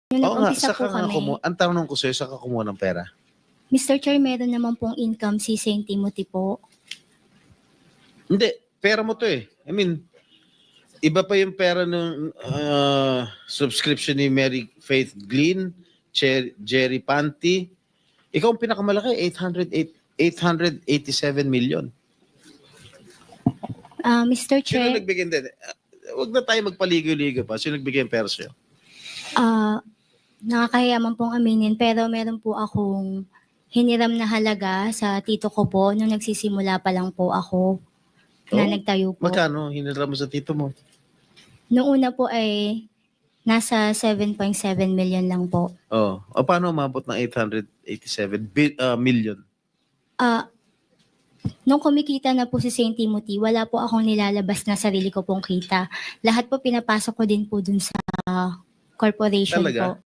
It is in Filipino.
Nung Oo nga, nag-umpisa po saka nga kami, ang tanong ko sa'yo, saka kumuha ng pera. Mr. Chair, meron naman pong income si St. Timothy po. Hindi, pera mo to eh. I mean, iba pa yung pera ng subscription ni Mary Faith Glynn, Jerry Panty. Ikaw ang pinakamalaki, 887 million. Mr. Sino Chair, nagbigay? Hindi, wag na tayo magpaligoy-ligoy pa. Sino nagbigay ng pera sa'yo? nakakahiya man pong aminin, pero meron po akong hiniram na halaga sa tito ko po nung nagsisimula pa lang po ako na Oh, nagtayo po. Magkano hinira mo sa tito mo? Noong una po ay nasa 7.7 million lang po. Oh, o paano umabot ng 887 million? Nung kumikita na po si St. Timothy, wala po akong nilalabas na sarili ko pong kita. Lahat po pinapasok ko din po dun sa corporation Talaga? po.